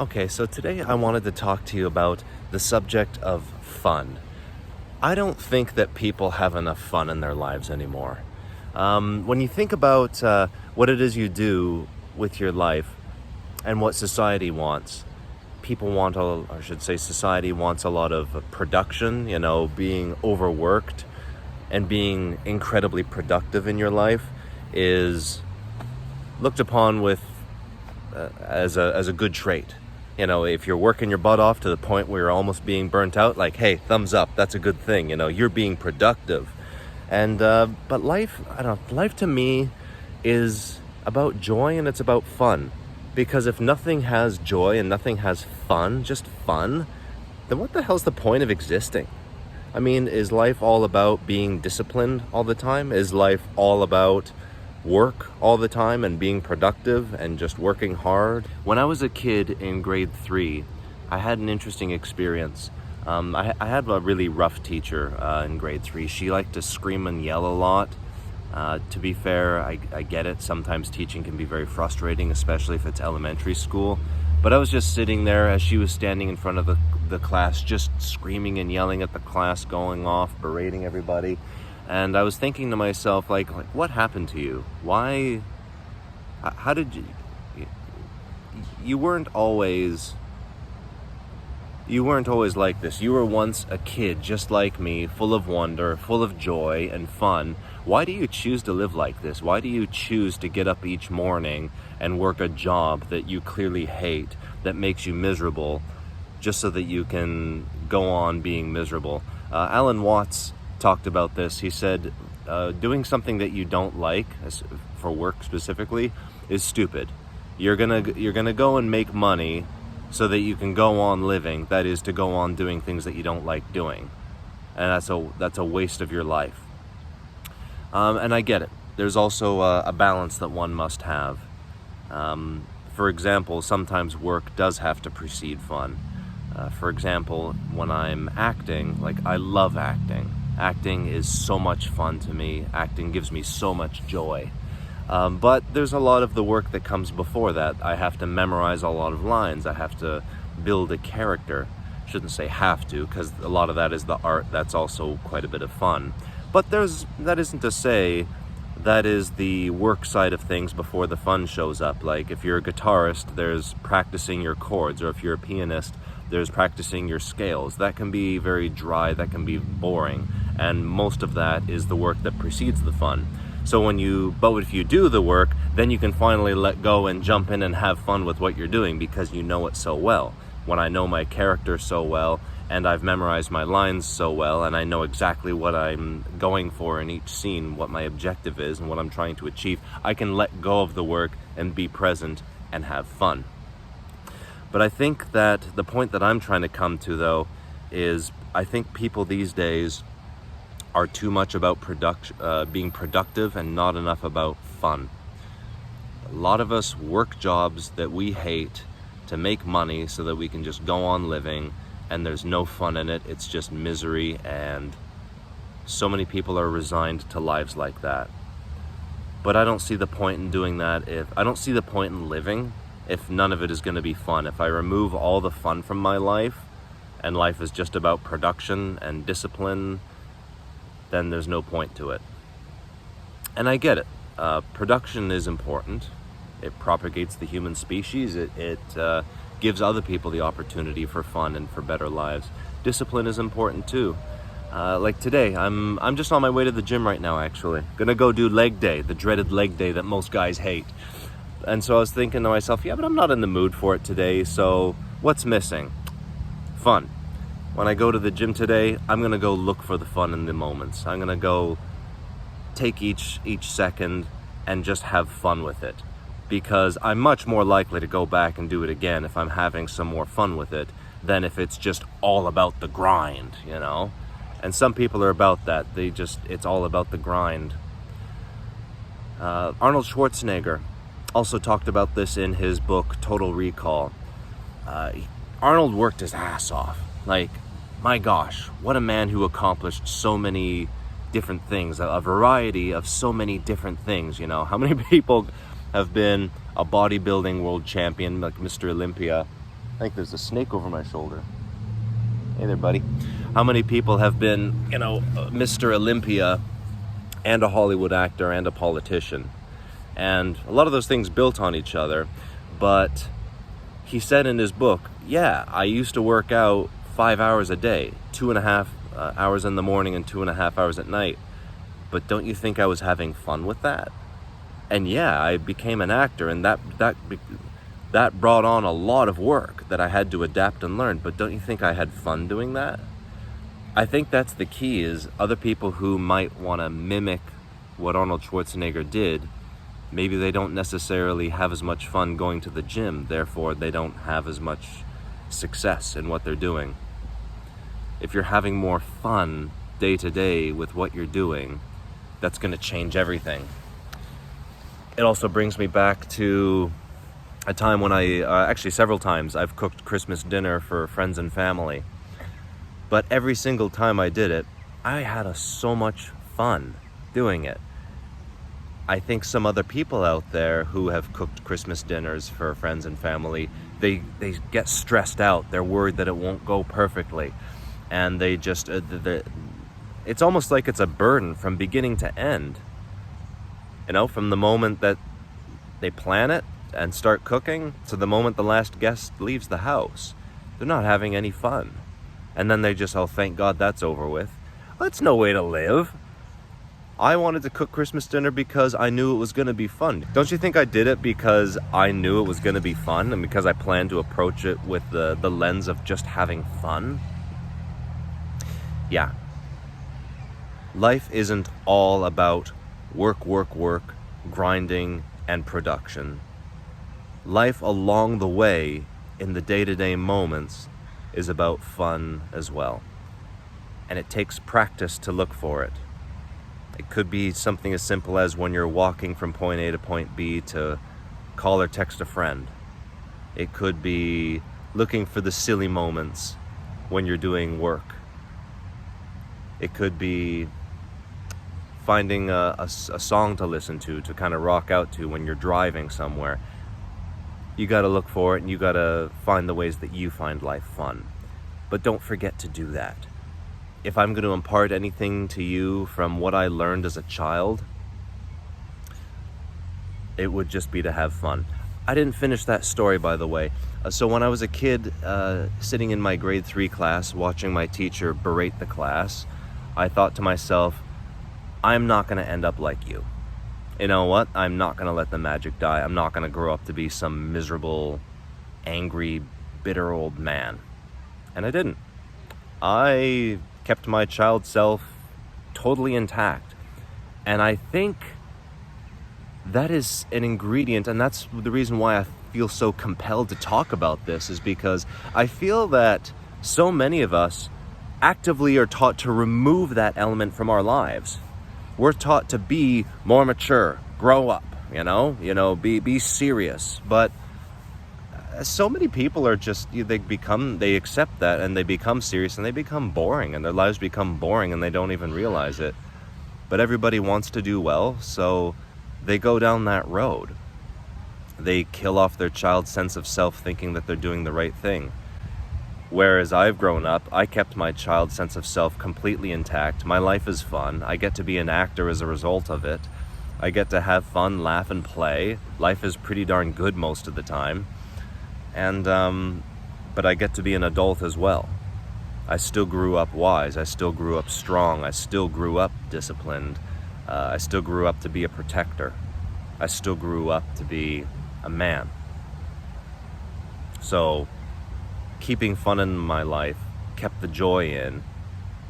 Okay, so today I wanted to talk to you about the subject of fun. I don't think that people have enough fun in their lives anymore. When you think about what it is you do with your life and what society wants, people want, I should say, society wants a lot of production, being overworked and being incredibly productive in your life is looked upon with as a good trait. If you're working your butt off to the point where you're almost being burnt out, like, hey, thumbs up, that's a good thing. You're being productive. And but life, I don't know, life to me is about joy and it's about fun. Because if nothing has joy and nothing has fun, just fun, then what the hell's the point of existing? I mean, is life all about being disciplined all the time? Is life all about work all the time and being productive and just working hard? When I was a kid in grade 3, I had an interesting experience. I had a really rough teacher in grade 3. She liked to scream and yell a lot. To be fair, I get it. Sometimes teaching can be very frustrating, especially if it's elementary school. But I was just sitting there as she was standing in front of the class, just screaming and yelling at the class, going off, berating everybody. And I was thinking to myself, like what happened to you? Why? How did you weren't always like this. You were once a kid just like me, full of wonder, full of joy and fun. Why do you choose to live like this? Why do you choose to get up each morning and work a job that you clearly hate, that makes you miserable, just so that you can go on being miserable? Alan Watts talked about this. He said, doing something that you don't like, for work specifically, is stupid. You're gonna go and make money so that you can go on living. That is, to go on doing things that you don't like doing, and that's a waste of your life. And I get it. There's also a balance that one must have. For example, sometimes work does have to precede fun. For example, when I'm acting, like, I love acting. Acting is so much fun to me. Acting gives me so much joy. But there's a lot of the work that comes before that. I have to memorize a lot of lines. I have to build a character. Shouldn't say have to, because a lot of that is the art. That's also quite a bit of fun. But that isn't to say that is the work side of things before the fun shows up. Like, if you're a guitarist, there's practicing your chords, or if you're a pianist, there's practicing your scales. That can be very dry, that can be boring, and most of that is the work that precedes the fun. So if you do the work, then you can finally let go and jump in and have fun with what you're doing, because you know it so well. When I know my character so well, and I've memorized my lines so well, and I know exactly what I'm going for in each scene, what my objective is and what I'm trying to achieve, I can let go of the work and be present and have fun. But I think that the point that I'm trying to come to, though, is I think people these days are too much about being productive and not enough about fun. A lot of us work jobs that we hate to make money so that we can just go on living, and there's no fun in it. It's just misery, and so many people are resigned to lives like that. But I don't see the point in doing that. I don't see the point in living if none of it is going to be fun. If I remove all the fun from my life, and life is just about production and discipline, then there's no point to it. And I get it. Production is important. It propagates the human species. It gives other people the opportunity for fun and for better lives. Discipline is important too. Like today, I'm just on my way to the gym right now, actually. Gonna go do leg day, the dreaded leg day that most guys hate. And so I was thinking to myself, yeah, but I'm not in the mood for it today, so what's missing? Fun. When I go to the gym today, I'm gonna go look for the fun in the moments. I'm gonna go take each second and just have fun with it. Because I'm much more likely to go back and do it again if I'm having some more fun with it than if it's just all about the grind, And some people are about that. It's all about the grind. Arnold Schwarzenegger also talked about this in his book, Total Recall. Arnold worked his ass off. Like, my gosh, what a man who accomplished so many different things, a variety of so many different things, How many people have been a bodybuilding world champion like Mr. Olympia, think there's a snake over my shoulder. Hey there, buddy. How many people have been, Mr. Olympia and a Hollywood actor and a politician? And a lot of those things built on each other. But he said in his book, yeah, I used to work out 5 hours a day, 2.5 hours in the morning and 2.5 hours at night. But don't you think I was having fun with that? And yeah, I became an actor, and that brought on a lot of work that I had to adapt and learn. But don't you think I had fun doing that? I think that's the key, is other people who might want to mimic what Arnold Schwarzenegger did, maybe they don't necessarily have as much fun going to the gym, therefore they don't have as much success in what they're doing. If you're having more fun day to day with what you're doing, that's going to change everything. It also brings me back to a time when actually several times I've cooked Christmas dinner for friends and family. But every single time I did it, I had so much fun doing it. I think some other people out there who have cooked Christmas dinners for friends and family, they get stressed out. They're worried that it won't go perfectly. And they just, it's almost like it's a burden from beginning to end. From the moment that they plan it and start cooking to the moment the last guest leaves the house. They're not having any fun. And then they just, oh, thank God that's over with. That's no way to live. I wanted to cook Christmas dinner because I knew it was going to be fun. Don't you think I did it because I knew it was going to be fun and because I planned to approach it with the lens of just having fun? Yeah. Life isn't all about work, grinding, and production. Life along the way, in the day-to-day moments, is about fun as well. And it takes practice to look for it. It could be something as simple as when you're walking from point A to point B to call or text a friend. It could be looking for the silly moments when you're doing work. It could be finding a song to listen to kind of rock out to when you're driving somewhere. You got to look for it, and you got to find the ways that you find life fun. But don't forget to do that. If I'm going to impart anything to you from what I learned as a child, it would just be to have fun. I didn't finish that story, by the way. So when I was a kid, sitting in my grade 3 class, watching my teacher berate the class, I thought to myself, I'm not going to end up like you. You know what? I'm not going to let the magic die. I'm not going to grow up to be some miserable, angry, bitter old man. And I didn't. I kept my child self totally intact. And I think that is an ingredient, and that's the reason why I feel so compelled to talk about this, is because I feel that so many of us actively are taught to remove that element from our lives. We're taught to be more mature, grow up, be serious. But so many people are just, they accept that and they become serious and they become boring, and their lives become boring and they don't even realize it. But everybody wants to do well, so they go down that road. They kill off their child's sense of self, thinking that they're doing the right thing. Whereas I've grown up, I kept my child's sense of self completely intact. My life is fun. I get to be an actor as a result of it. I get to have fun, laugh, and play. Life is pretty darn good most of the time. And, but I get to be an adult as well. I still grew up wise. I still grew up strong. I still grew up disciplined. I still grew up to be a protector. I still grew up to be a man. So, keeping fun in my life kept the joy in,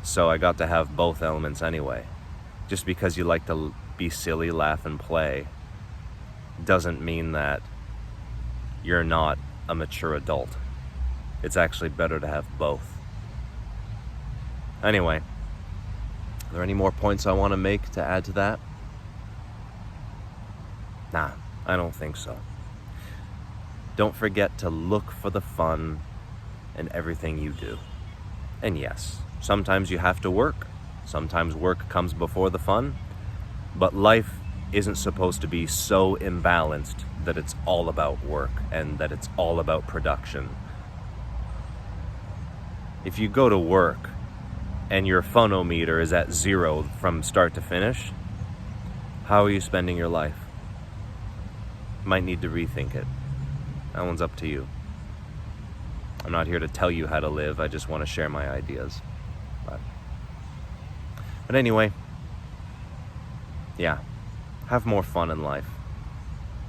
so I got to have both elements anyway. Just because you like to be silly, laugh, and play doesn't mean that you're not a mature adult. It's actually better to have both. Anyway, are there any more points I want to make to add to that? Nah, I don't think so. Don't forget to look for the fun in everything you do. And yes, sometimes you have to work. Sometimes work comes before the fun. But life isn't supposed to be so imbalanced that it's all about work and that it's all about production. If you go to work and your phonometer is at 0 from start to finish, how are you spending your life? Might need to rethink it. That one's up to you. I'm not here to tell you how to live. I just want to share my ideas. But anyway, yeah, have more fun in life.